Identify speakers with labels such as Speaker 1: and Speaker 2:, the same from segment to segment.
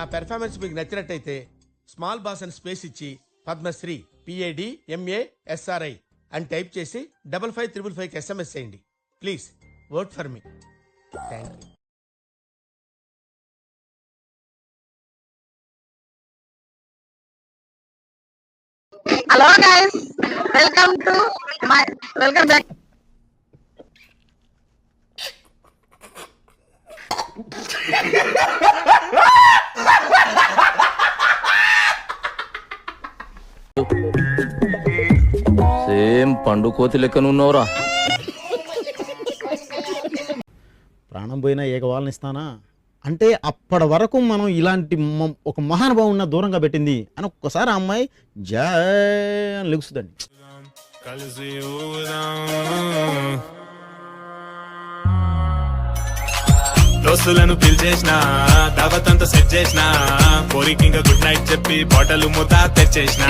Speaker 1: నా పెర్ఫార్మెన్స్ మీకు నచ్చినట్టయితే స్మాల్ బాస్ అని స్పేస్ ఇచ్చి పద్మశ్రీ PADMASRI అని టైప్ చేసి 55555 SMS చేయండి. Please vote for me. Thank you.
Speaker 2: Hello guys, welcome back.
Speaker 3: Same పండు కోతి లెక్కనున్నవరా.
Speaker 4: ప్రాణం పోయినా ఏకవాళ్ళని ఇస్తానా అంటే అప్పటి వరకు మనం ఇలాంటి ఒక మహానుభావున్న దూరంగా పెట్టింది అని ఒక్కసారి ఆ అమ్మాయి జై అని లెగుస్తుందండి.
Speaker 5: దోస్తులను పిలిచేసిన దావతంతా సెట్ చేసిన కోరికి ఇంకా గుడ్ నైట్ చెప్పి బాటలు మూత తెచ్చేసిన.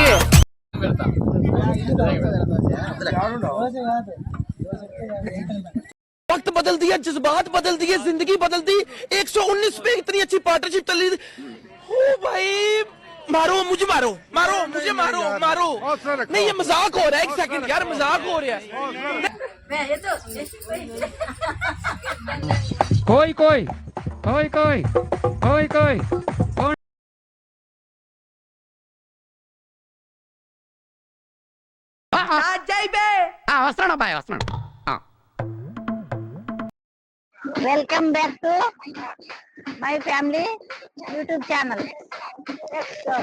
Speaker 3: वक्त बदल दिया, जज्बात बदल दिए, जिंदगी बदल दी. 119 में इतनी अच्छी पार्टनरशिप चल रही. ओ भाई मारो मुझे, मारो मारो मुझे, मारो मारो. नहीं ये मजाक हो रहा है. एक सेकंड यार, मजाक हो रहा है. कोई कोई कोई कोई कोई कोई వస్తున్నాడు బాయ్, వస్తున్నాడు.
Speaker 2: Welcome back to my family YouTube channel. Let's go.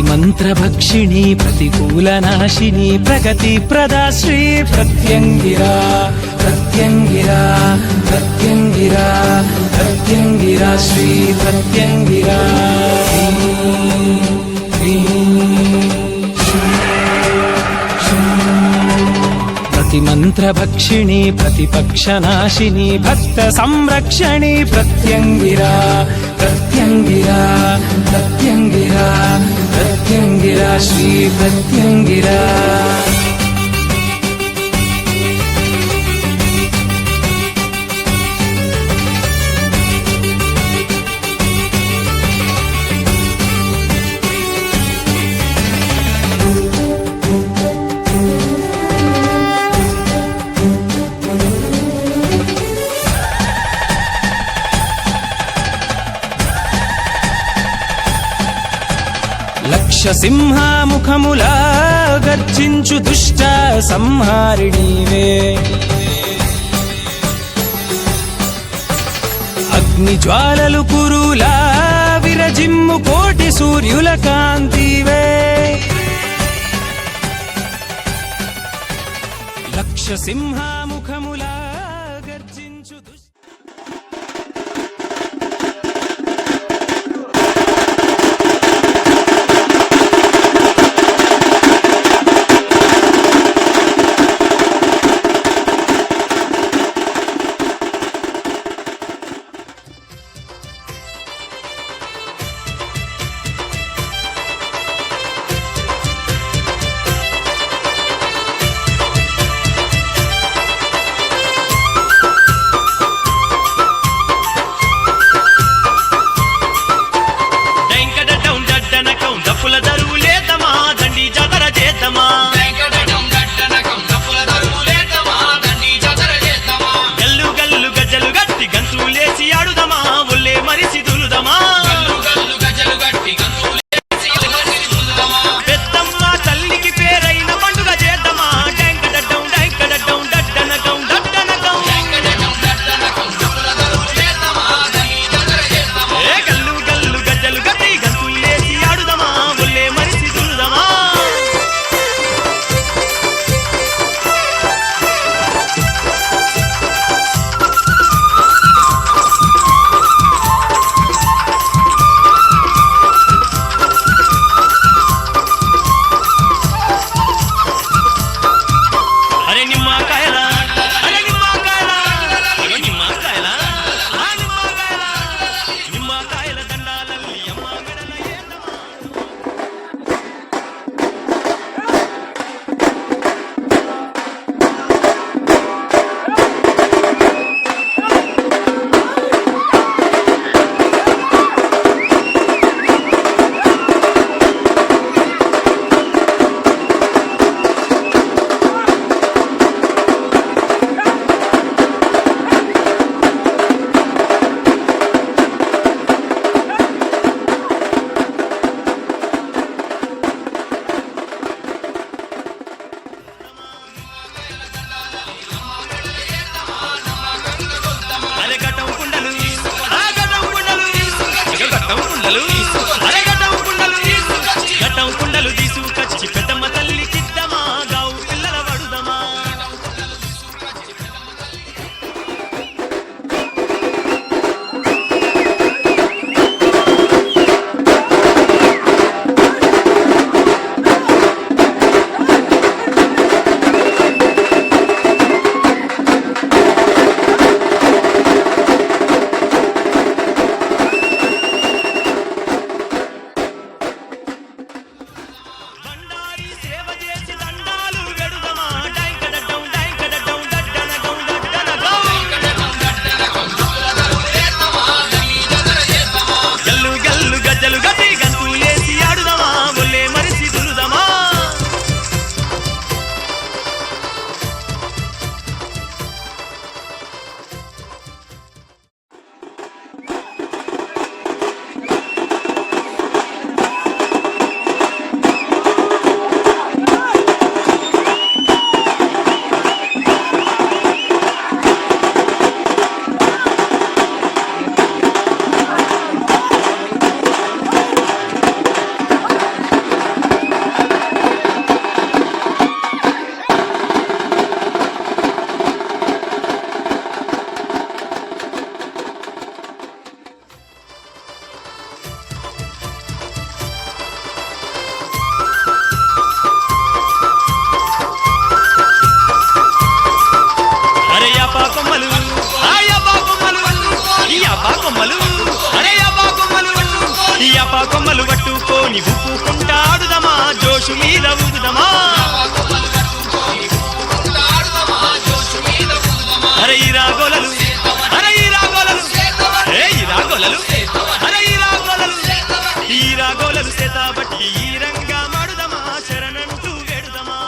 Speaker 6: మంత్రభక్షిణి ప్రతికూల నాశిని ప్రగతి ప్రదా శ్రీ ప్రత్యంగిరా ప్రత్యంగిరా ప్రత్యంగిరా ప్రత్యంగిరా శ్రీ ప్రత్యంగిరా. ప్రతిమంత్రభక్షిణి ప్రతిపక్షనాశిని భక్త సంరక్షణి ప్రత్యంగిరా ప్రత్యంగిరా ప్రత్యంగిరా ప్రత్యంగిరా శ్రీ ప్రత్యంగిరా. సింహాముఖములా గర్జించు దుష్ట సంహారిణీవే. అగ్ని జ్వాలలు కురులా విరజిమ్ము కోటి సూర్యుల కాంతివే. లక్ష సింహాముఖములా గర్జించు అబ్బా కొమ్మలు ఆయ్ అబ్బా కొమ్మలు ఈ అబ్బా కొమ్మలు అరే అబ్బా కొమ్మలు ఈ అబ్బా కొమ్మలు పట్టుకొని ఊపుకుంటాడుదమా జోషు మీద ఊగుదమా అరే ఈ రాగోలలు అరే ఈ రాగోలలు ఏ ఈ రాగోలలు అరే ఈ రాగోలలు ఈ రాగోలలు సేతాబట్టి ఈ రంగా మాడుదమా శరణంటూ వేడుదమా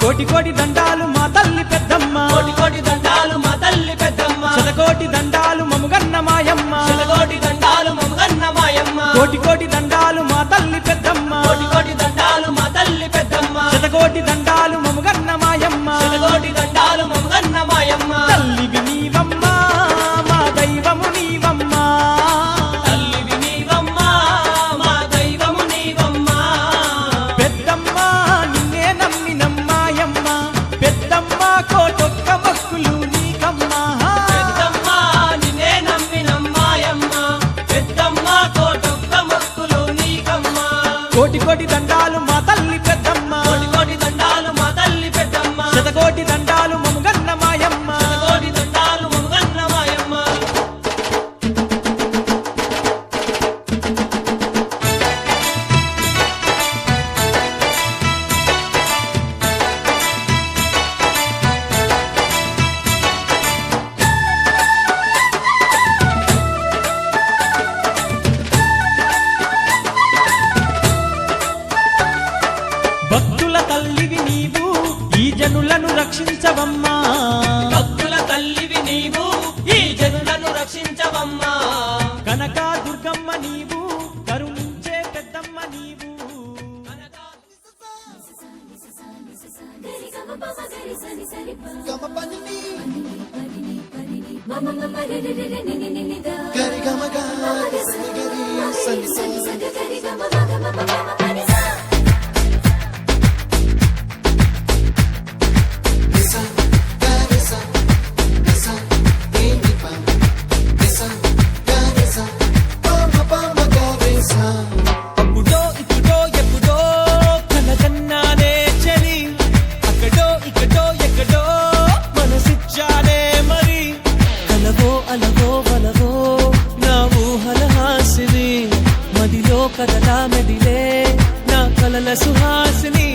Speaker 3: కోటి కోటి దండాలు మా తల్లి పెద్దమ్మ
Speaker 6: కోటి కోటి దండాలు మా తల్లి పెద్దమ్మ
Speaker 3: శతకోటి దండాలు మముగన్న మాయమ్మ
Speaker 6: శతకోటి దండాలు మమ్మగన్న మాయమ్మ
Speaker 3: కోటి కోటి దండాలు మా తల్లి పెద్దమ్మ
Speaker 6: కోటి కోటి దండాలు మా తల్లి పెద్దమ్మ
Speaker 3: శతకోటి దండాలు మముగన్న మాయమ్మ
Speaker 6: శతకోటి దండాలు మమ్మగన్న మాయమ్మ
Speaker 3: తల్లివి నీవమ్మ మా దైవము నీవమ్మ
Speaker 6: తల్లివి నీవమ్మ మా దైవము నీవమ్మ
Speaker 3: పెద్దమ్మ నిన్నే నమ్మినమ్మాయమ్మ పెద్దమ్మ కోటొక్క మొక్కులు నీకమ్మ
Speaker 6: పెద్దమ్మ నిన్నే నమ్మినమ్మాయమ్మ పెద్దమ్మ కోటొక్క మొక్కులు నీకమ్మ
Speaker 3: కోటి కోటి దండాలు మా తల్లి పెద్దమ్మ
Speaker 6: కోటి కోటి దండాలు మా తల్లి పెద్దమ్మ
Speaker 3: శతకోటి దండాలు మముగన్న మాయమ్మ
Speaker 6: శతకోటి దండాలు మమ్మగన్న మాయమ్మ
Speaker 3: భక్తుల తల్లివి నీవు ఈ జనులను రక్షించవమ్మా
Speaker 6: భక్తుల తల్లివి నీవు ఈ జనులను రక్షించవమ్మా
Speaker 3: కనక దుర్గమ్మ నీవు కరుణించే పెద్దమ్మ నీవు
Speaker 6: అప్పుడో ఇప్పుడో ఎప్పుడో కనకన్నానే చలి అక్కడో ఇక్కడో ఎక్కడో మనసిచ్చానే మరి కలవో అలవో వలవో నా ఊహల హాసిని మదిలో కదలా మెదిలే నా కలల సుహాసిని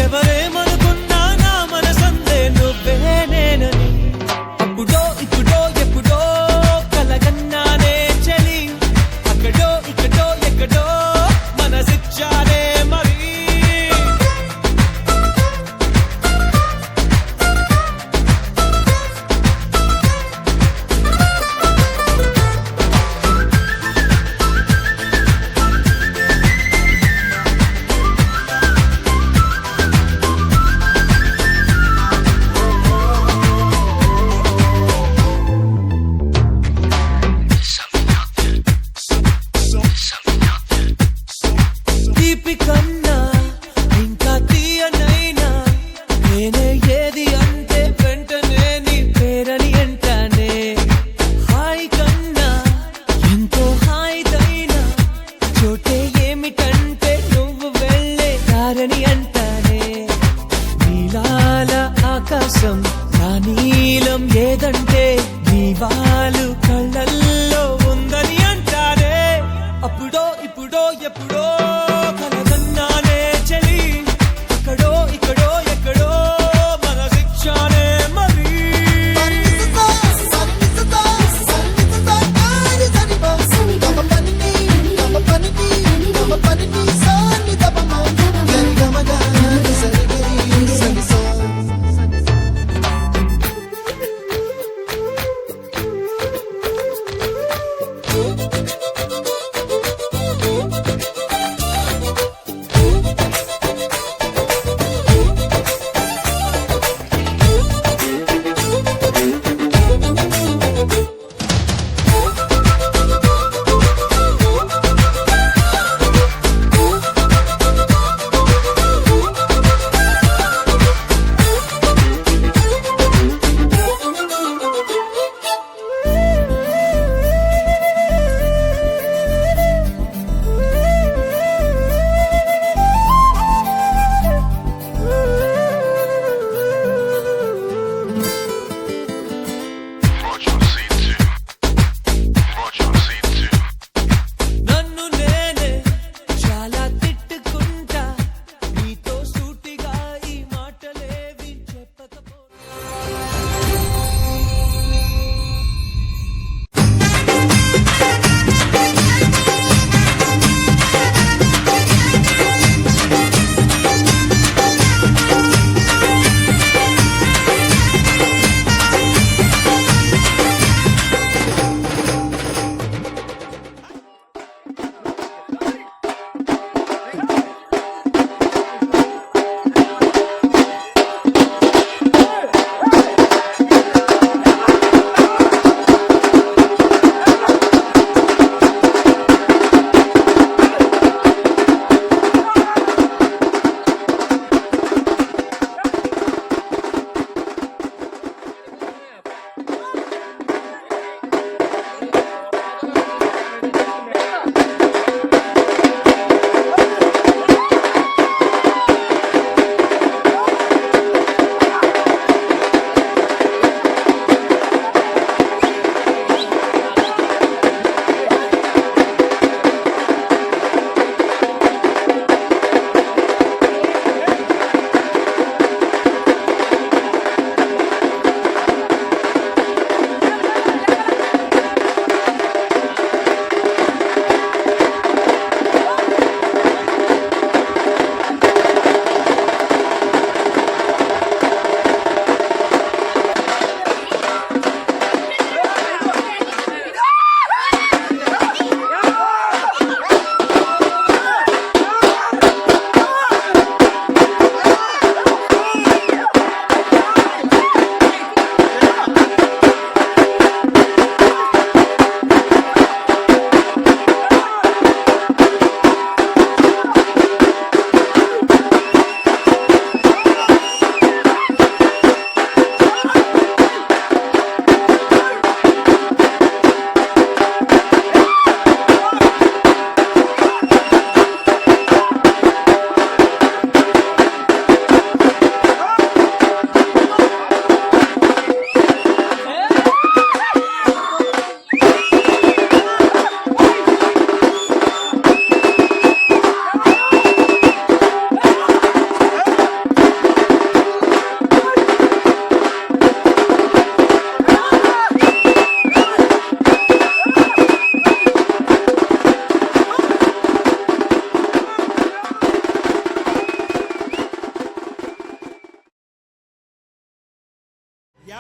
Speaker 6: ఎవరేమనుకున్నా నా మనసందే నువ్వే నేనని అప్పుడో ఇప్పుడో ఎప్పుడో కలగన్నానే చలి అక్కడో ఇక్కడో ఎక్కడో మనసిచ్చానే మరి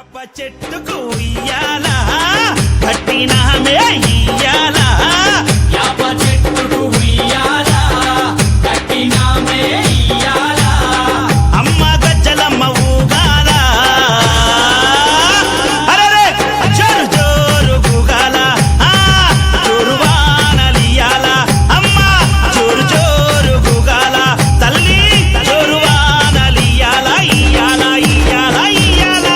Speaker 6: యాప చెట్టుకు ఉయ్యాల కట్టినామే ఇయ్యాల యాప చెట్టుకు ఉయ్యాల కట్టినామే ఇయ్యాల అమ్మ గజ్జలమ్మ ఊగాల అరెరే జోరు జోరు గుగాల జోరు వానలియాల అమ్మ జోరు జోరు గుగాల తల్లి జోరు వానలియాల ఇయ్యాల ఇయ్యాల ఇయ్యాల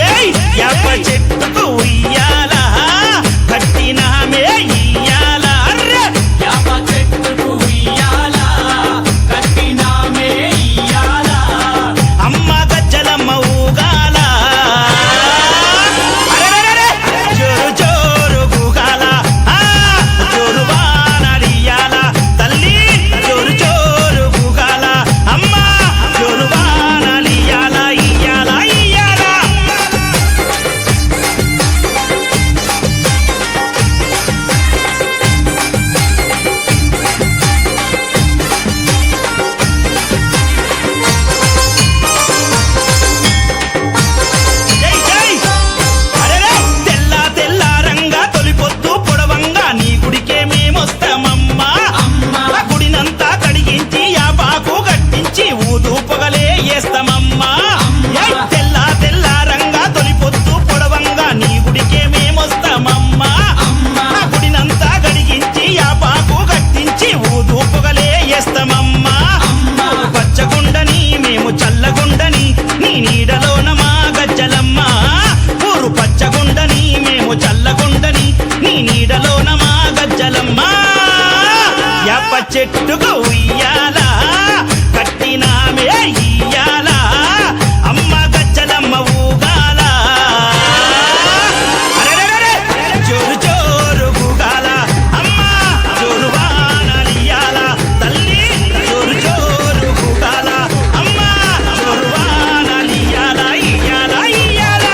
Speaker 6: ఏయ్ యాప చెట్టుకు ఉయ్యాల కట్టినామే ఇయ్యాల అర్రె యాప చెట్టుకు ఉయ్యాల కట్టినామే ఇయ్యాల అమ్మ గజ్జలమ్మ ఊగాల అరెరెరెరె జోరు జోరు గుగాల జోరు వానలియాల తల్లి జోరు జోరు గుగాల అమ్మ జోరు వానలియాల ఇయ్యాల ఇయ్యాల జై జై అరెరే తెల్ల తెల్ల రంగా తొలిపొద్దు పొడవంగా నీ గుడికే మేమొస్తామమ్మా ఆ గుడినంతా కడిగించి యాపాకు గట్టించి ఊదు పొగలే వేస్తామమ్మా ఏయ్ తెల్ల తెల్ల రంగా తొలిపొద్దు పొడవంగా నీ గుడికే మేమొస్తామమ్మా ఆ గుడినంతా కడిగించి యాపాకు గట్టించి ఊదు పొగలే వేస్తామమ్మా పచ్చగుండని మేము చల్లగుండని నీ నీడలోన మా గజ్జలమ్మ ఊరు పచ్చగుండని మేము చల్లగుండని నీ నీడలోన మా గజ్జలమ్మ యాప చెట్టుకు ఉయ్యాల కట్టినామే ఇయ్యాల అమ్మ గజ్జలమ్మ ఊగాల అరెరెరెరె జోరు జోరు గుగాల అమ్మ జోరు వానలియాల తల్లి జోరు జోరు గుగాల అమ్మ జోరు వానలియాల ఇయ్యాల ఇయ్యాల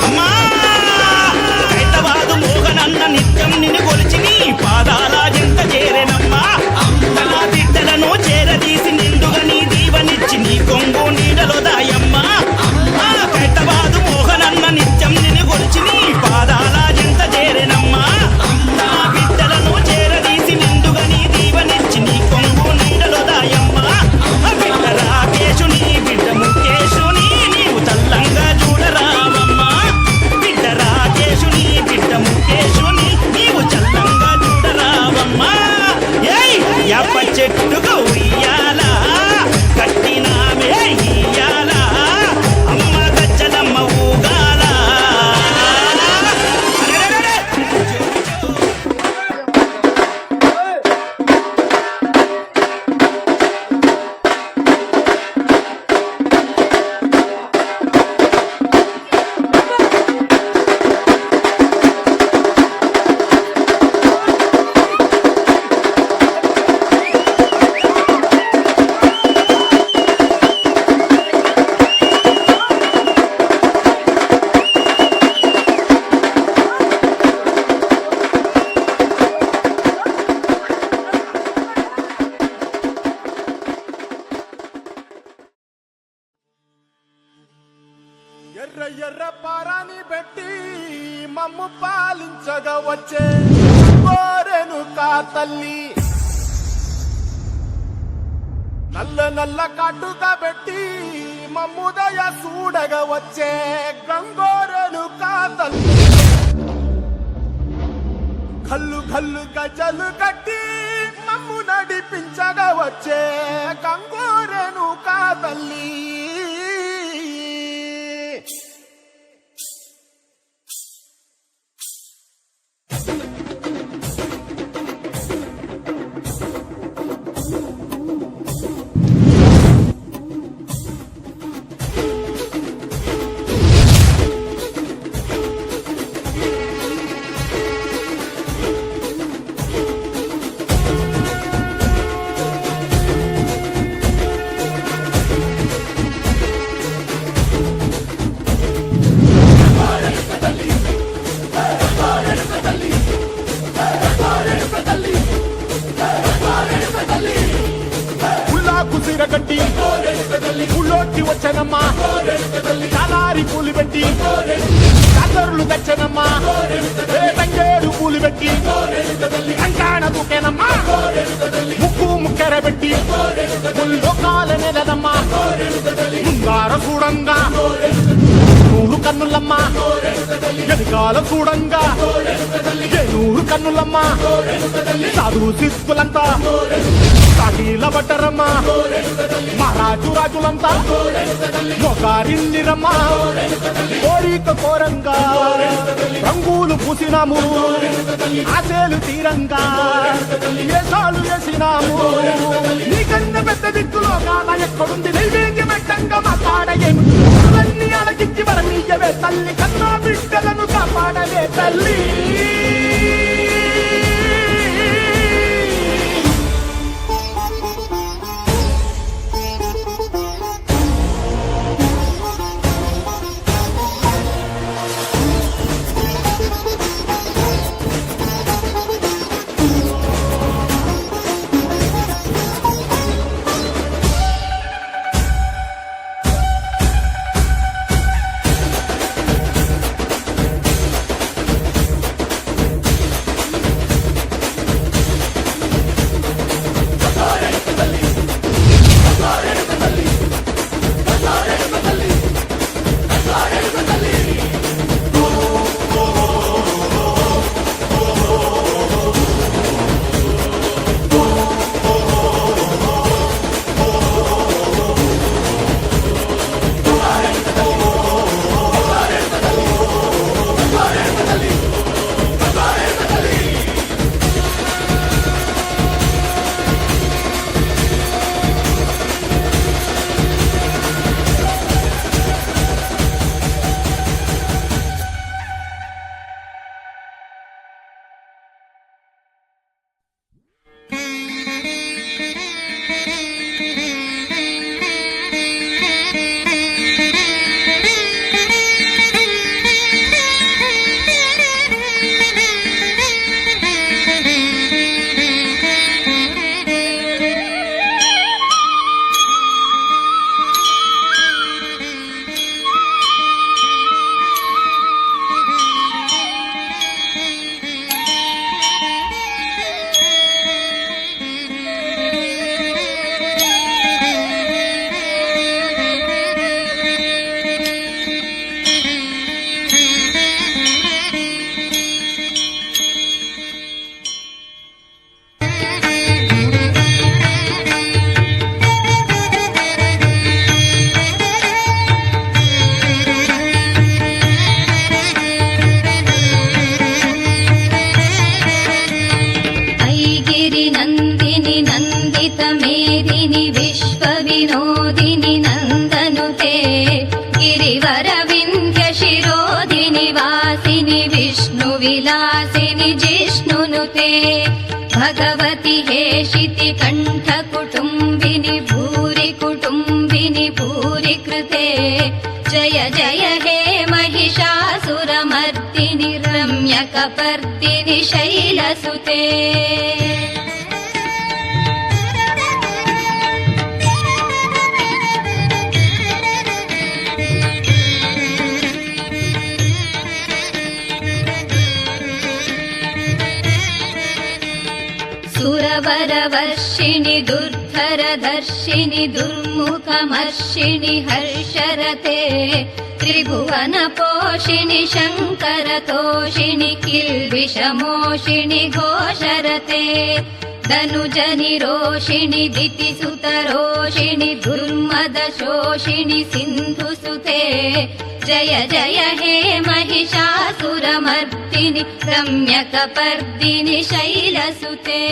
Speaker 6: అమ్మా హైదరాబాదు మోహనన్న నిత్యం నిన్ను కొలిచి నీ పాదాల జంట చేరెనమ్మా నా బిడ్డలను చేరదీసి నిండుగా నీ దీవనిచ్చి నీ కొంగు నీడలో దాయమ్మా హైదరాబాదు మోహనన్న నిత్యం నిన్ను కొలిచి నీ పాదాల జంట చేరెనమ్మా నా బిడ్డలను చేరదీసి నిండుగా నీ దీవనిచ్చి నీ కొంగు నీడలో దాయమ్మా బిడ్డ రాకేశుని బిడ్డ ముఖేశుని నీవు చల్లంగా చూడరావమ్మా బిడ్డ రాకేశుని బిడ్డ ముఖేశుని నీవు చల్లంగా చూడరావమ్మా ఏయ్ యాప చెట్టుకు ఉయ్యాల కట్టినామే ఇయ్యాల అమ్మ గజ్జలమ్మ ఊగాల అరెరెరెరె
Speaker 7: ఎర్ర ఎర్ర పారాని పెట్టి మమ్ము పాలించగా వచ్చే కోరెను కా తల్లి నల్ల నల్ల కాటుగా పెట్టి మమ్ముదయ చూడగా వచ్చే గంగోరెను కా తల్లి కల్లు కల్లు గజలు కట్టి మమ్ము నడిపించగా వచ్చే గంగోరెను కా తల్లి కట్టి ఊళ్ళోకి వచ్చనమ్మా చాలారి పూలు పెట్టి కాదరులు తెచ్చనమ్మా తంగేడు పూలు పెట్టి కంకాణ దూకేనమ్మా ముక్కు ముక్కెర పెట్టి ముల్లోకాల నెలదమ్మా ముంగార చూడంగా నూరు కన్నులమ్మా వెనకాల చూడంగా నూరు కన్నులమ్మా సాధు శిస్తులంతా సాటీల బట్టరమ్మా మహారాజు రాజులంతా మొగారిల్లిరమ్మా కోరిక కోరంగా రంగులు పూసినాము ఆశలు తీరంగా వేషాలు వేసినాము నీకన్నా పెద్ద దిక్కులో కాన ఎక్కడుంది నైవేద్యం పెట్టంగా మాట్లాడేమి అన్ని అలకించి వరమీయవే తల్లి కన్నా బిడ్డలను కాపాడవే తల్లి
Speaker 8: विलासिनि जिष्णुनुते भगवति हेशिति कण्ठ कुटुम्बिनि भूरि कुटुम्बिनि भूरि कृते जय जय हे महिषासुरमर्दिनि रम्यकपर्दिनि शैलसुते सुरवरवर्षिणि दुर्धरदर्शिनि दुर्मुखमर्षिणि हर्षरते त्रिभुवनपोषिणि शङ्करतोषिणि किल्बिषमोषिणि घोषरते धनुजनिरोषिणि दितिसुतरोषिणि दुर्मदशोषिणि सिन्धुसुते जय जय हे महिषासुरमर्दिनि रम्यकपर्दिनि शैलसुते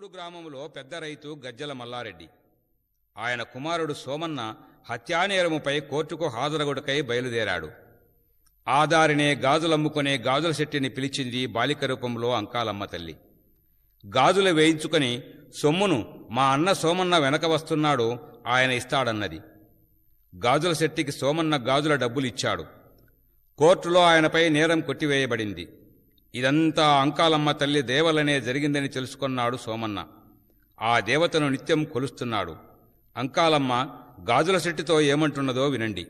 Speaker 9: కొత్తూరు గ్రామంలో పెద్ద రైతు గజ్జల మల్లారెడ్డి. ఆయన కుమారుడు సోమన్న హత్యానేరముపై కోర్టుకు హాజరగుటకై బయలుదేరాడు. ఆదారినే గాజులమ్ముకునే గాజుల శెట్టిని పిలిచింది బాలిక రూపంలో అంకాలమ్మ తల్లి. గాజులు వేయించుకుని సొమ్మును మా అన్న సోమన్న వెనక వస్తున్నాడు, ఆయన ఇస్తాడన్నది. గాజుల శెట్టికి సోమన్న గాజుల డబ్బులిచ్చాడు. కోర్టులో ఆయనపై నేరం కొట్టివేయబడింది. ఇదంతా అంకాలమ్మ తల్లి దేవలనే జరిగిందని తెలుసుకున్నాడు సోమన్న. ఆ దేవతను నిత్యం కొలుస్తున్నాడు. అంకాలమ్మ గాజుల శెట్టితో ఏమంటున్నదో వినండి.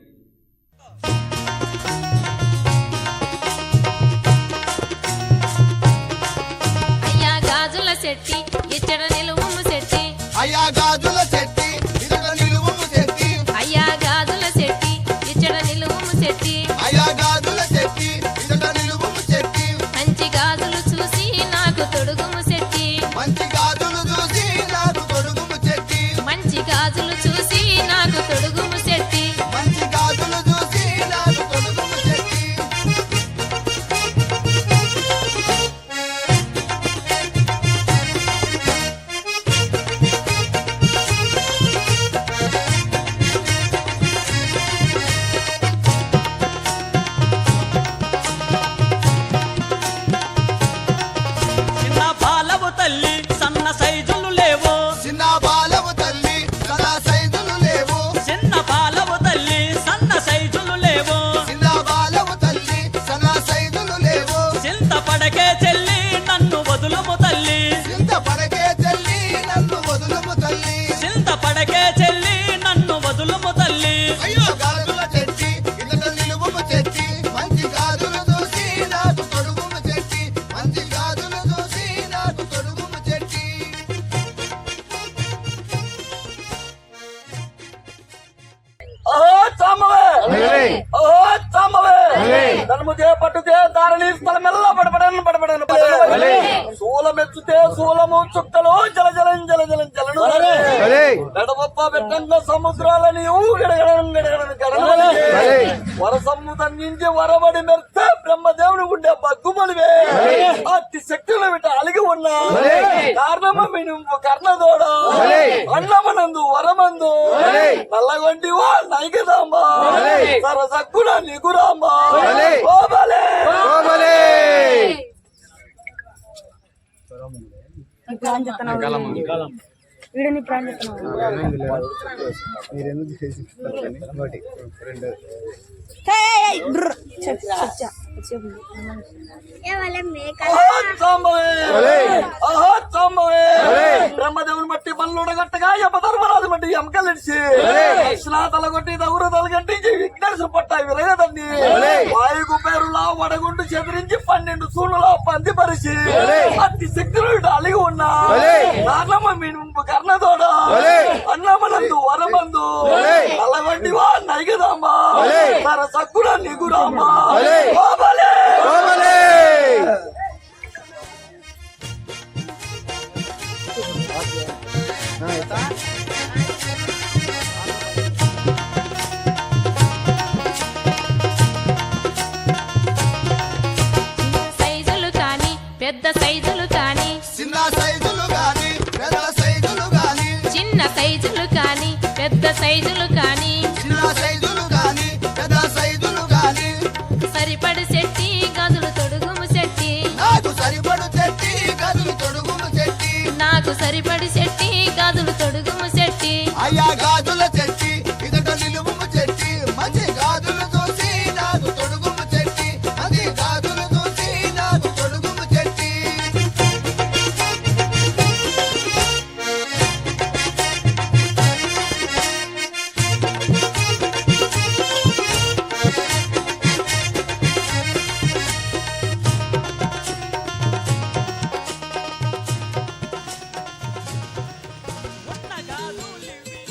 Speaker 8: అయ్యా గాజుల శెట్టి ఇచ్చట నిలువుము శెట్టి,
Speaker 7: అయ్యా గాజుల చెట్టి ఇదొక నిలువుము చెట్టి,
Speaker 8: అయ్యా గాజుల శెట్టి ఇచ్చట నిలువుము శెట్టి,
Speaker 7: అయ్యా గాజుల చెట్టి ఇదొక నిలువుము చెట్టి,
Speaker 8: మంచి గాజులు చూసి నాకు తొడుగుము శెట్టి,
Speaker 7: మంచి గాజులు చూసి నాకు తొడుగుము చెట్టి,
Speaker 8: మంచి గాజులు చూసి నాకు తొడుగుము శెట్టి.
Speaker 7: మంచి గాజులు చూసి నాకు తొడుగుము చెట్టి.
Speaker 6: చిన్న బాలవు తల్లి సన్న సైజులు లేవు,
Speaker 7: చిన్న బాలవు తల్లి సదా సైజులు లేవు,
Speaker 6: చిన్న బాలవు తల్లి సన్న సైజులు లేవు,
Speaker 7: చిన్న బాలవు తల్లి సదా సైజులు లేవు,
Speaker 6: చింత పడకే చెల్లి నన్ను వదులుము తల్లి,
Speaker 7: చింత పడకే చెల్లి నన్ను వదులుము తల్లి.
Speaker 6: చింత పడకే చెల్లి నన్ను వదులుము తల్లి.
Speaker 7: అయ్యో గాజుల చెట్టి ఇదొక నిలువుము చెట్టి, మంచి గాజులు చూసి నాకు తొడుగుము చెట్టి, మంచి గాజులు చూసి నాకు తొడుగుము చెట్టి.
Speaker 3: ఓహో చామవే, ఓహో చామవే, ధనముదే పట్టుతే దారిని స్థలమెల్లా పడబడను పడబడను శూలమెత్తుతే శూలము చుక్కలు జల జలం జల జలం జలను గడపప్ప పెట్టంగా సముద్రాలని గడగడను గడగడను గడను వరసమ్ము తంగించి వరబడి మెరిస్తే బ్రహ్మదేవుని గుండె బగ్గుమలివే అతి శక్తులు విట అలిగి ఉన్నా కారణము నువ్వు కర్ణదోడ అన్నమనందు వరమందు నల్లగొంటివా నైకదాంబా సరసక్కున నిగురాంబా ఓబలే
Speaker 2: వీడిని ప్రాణం చెప్తున్నావు.
Speaker 3: బ్రహ్మదేవుని బట్టి పనులు ఉడగట్టగా యమధర్మరాజు బట్టి ఎమకలిడిచి దక్షిణ తలగొట్టి దౌరు తలగట్టించి విఘ్నేశ్వర పట్ట విరగదండి వాయుగు పేరులా వడగుండు చెదిరించి 12 సూనులా పంది పరిచి అతి శక్తులు అలిగి ఉన్నా కారణమ్మ మీను కర్ణదోడ అన్నమనందు వరమందు నల్లగొండివా నైగదాంబా సర సక్కున నిగురాంబా ఓబలే
Speaker 8: సైజులు కాని పెద్ద సైజులు కాని,
Speaker 7: చిన్న సైజులు గాని పెద్ద సైజులు గాని,
Speaker 8: చిన్న సైజులు కాని పెద్ద సైజులు కాని,
Speaker 7: చిన్న సైజులు గాని పెద్ద సైజులు గాని,
Speaker 8: సరిపడి శెట్టి గదులు తొడుగుము శెట్టి,
Speaker 7: నాకు సరిపడు చెట్టి గదులు తొడుగుము చెట్టి,
Speaker 8: నాకు సరిపడి శెట్టి గదులు తొడుగుము శెట్టి.
Speaker 7: అయ్యా గాజుల చెట్టి ఇదొక నిలువుము చెట్టి, మంచి గాజులు చూసి నాకు తొడుగుము చెట్టి, మంచి గాజులు చూసి నాకు తొడుగుము చెట్టి.
Speaker 6: ఉన్న గాజులివి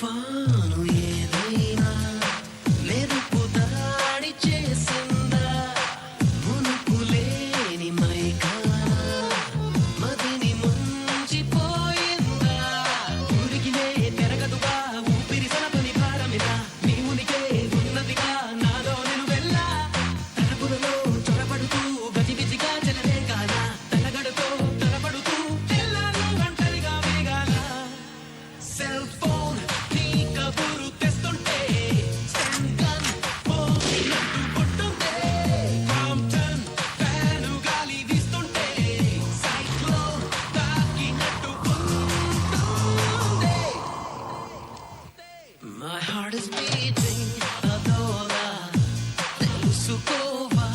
Speaker 6: తుఫాను ఏదైనా మెరుపు దాడి చేసిందా మునుపు లేని మైకానా మదిని ముంచిపోయిందా ఊరికినే పెరగదుగా ఊపిరి సలపని భారమిదా నీ మునికే ఉన్నదిగా నాలో నిలువెల్లా తలపులలో చొరబడుతూ గజిబిజిగా చెలరేగాల తలగడుతో తలపడుతూ తెల్లారు ఒంటరిగా వేగాల సెల్ ఫోన్ నీ కబురు తెస్తుంటే స్టెంగన్ పోయినట్టు కొట్టుంటే కాంప్టన్ ఫ్యాను గాలి వీస్తుంటే సైక్లోన్ తాకినట్టు ఉంటుందే My heart is beating అదోలా తెలుసుకోవా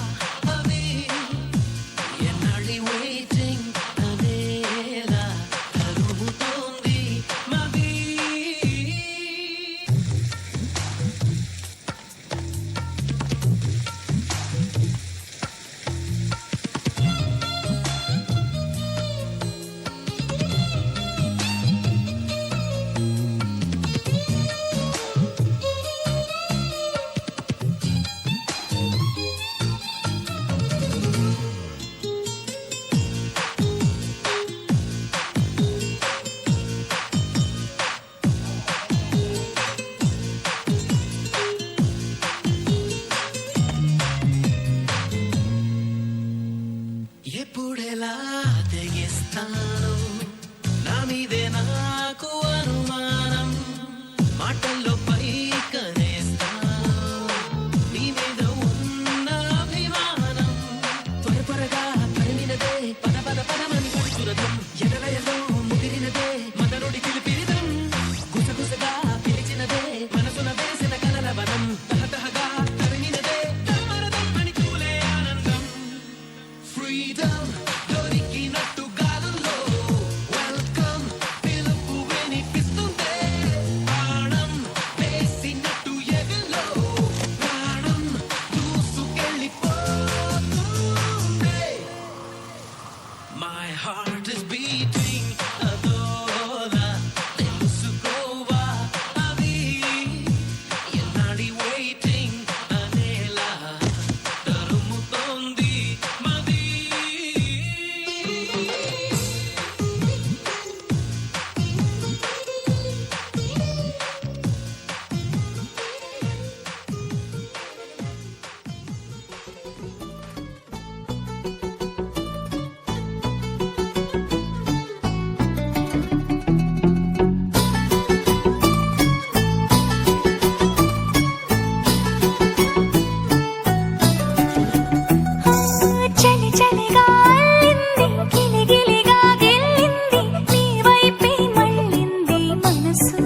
Speaker 6: అవి ఎన్నాళ్ళి waiting అనేలా తరుముతోంది మది ఎప్పుడెలా తెగిస్తాను నా మీదే నాకు అనుమానం మాటల్లో పైకనేస్తాను నీ మీద ఉన్న అభిమానం త్వరగా పరిమినదే పద పద పదమని పడుతురదం ఎదలయలో ముదిరినదే మదనుడి పిలిపిరిదం గుసగుసగా పిలిచినదే మనసున వేసిన కలల వనం తహతహగా తరిమినదే తమ్మరదమ్మని చూలే ఆనందం ఫ్రీడమ్ దొరికినట్టు గాలుల్లో వెల్కమ్ పిలుపు వినిపిస్తుందే ప్రాణం వేసినట్టు ఎగిలో ప్రాణం దూసుకెళ్ళిపోతుందే My heart is beating అదోలా తెలుసుకోవా అవి ఎన్నాడి waiting అనేలా తరుముతోంది మది
Speaker 2: చలి చలిగా అల్లింది గిలిగిలిగా గెల్లింది నీ వైపే మళ్ళింది మనసు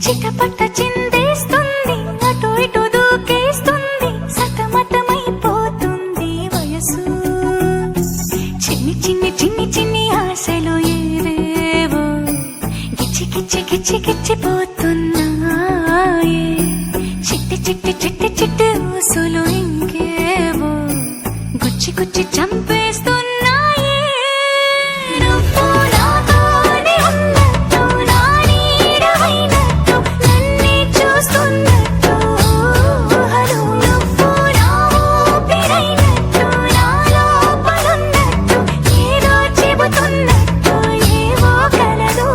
Speaker 2: చిటపట చిందేస్తుంది అటు ఇటు దూకేస్తుంది సతమతమైపోతుంది వయసు చిన్ని చిన్ని చిన్ని చిన్ని ఆశలు ఏవేవో గిచ్చి గిచ్చి గిచ్చి గిచ్చిపోతున్నాయే చిట్టి చిట్టి చిట్టి చిట్టి ఊసులు ఇంకేవో గుచ్చి గుచ్చి చంపేస్తున్నాయే నువ్వు నాతోనే ఉన్నట్టు నా నీడవైనట్టు నన్నే చూస్తున్నట్టు ఊహలు నువ్వు నా ఊపిరైనట్టు నా లోపలున్నట్టు ఏదో చెబుతున్నట్టు ఏవో కలదు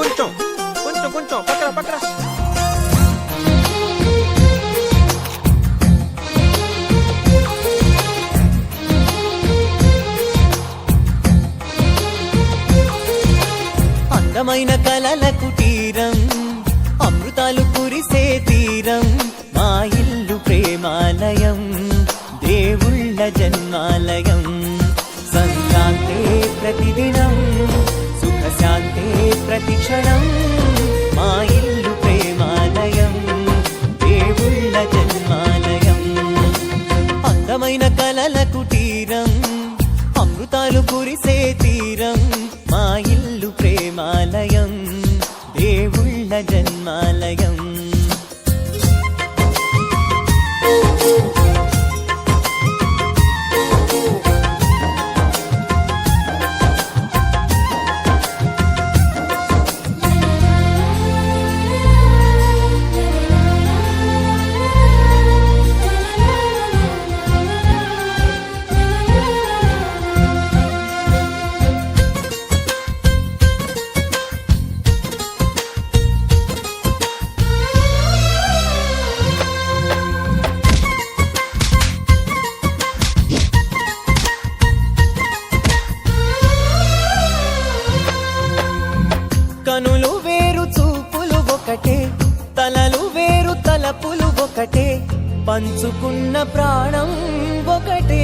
Speaker 3: కొంచెం కొంచెం కొంచెం పక్కన పక్కన.
Speaker 10: అందమైన కలల కుటీరం, అమృతాలు కురిసే తీరం, మా ఇల్లు ప్రేమాలయం, దేవుళ్ళ జన్మాలయం. సంక్రాంతే ప్రతిదినం, సుఖశాంతే ప్రతిక్షణం, మా ఇల్లు ప్రేమాలయం, దేవుళ్ళ జన్మాలయం. అందమైన కలల కుటీరం, అమృతాలు కురిసే తీరం, మా ఇల్లు ప్రేమాలయం, దేవుళ్ళ జన్మాలయం. కనులు వేరు చూపులు ఒకటే, తలలు వేరు తలపులు ఒకటే, పంచుకున్న ప్రాణం ఒకటే.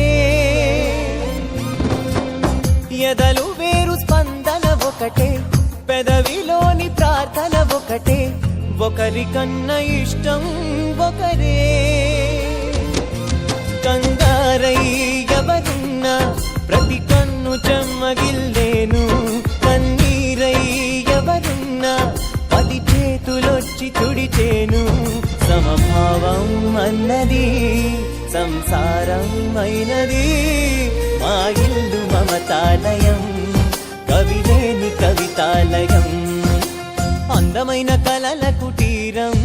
Speaker 10: ఎదలు వేరు స్పందన ఒకటే, పెదవిలోని ప్రార్థన ఒకటే, ఒకరికన్నా ఇష్టం ఒకరే. కంగారై ఎవరున్నా ప్రతి కన్ను చెమ్మగిల్లేను, కన్నీరై ఎవరున్నా 10 చేతులొచ్చి తుడిచేను. సమభావం అన్నది సంసారం అయినది, మా ఇల్లు మమతాలయం, కవిలేని కవితాలయం. అందమైన కలల కుటీరం,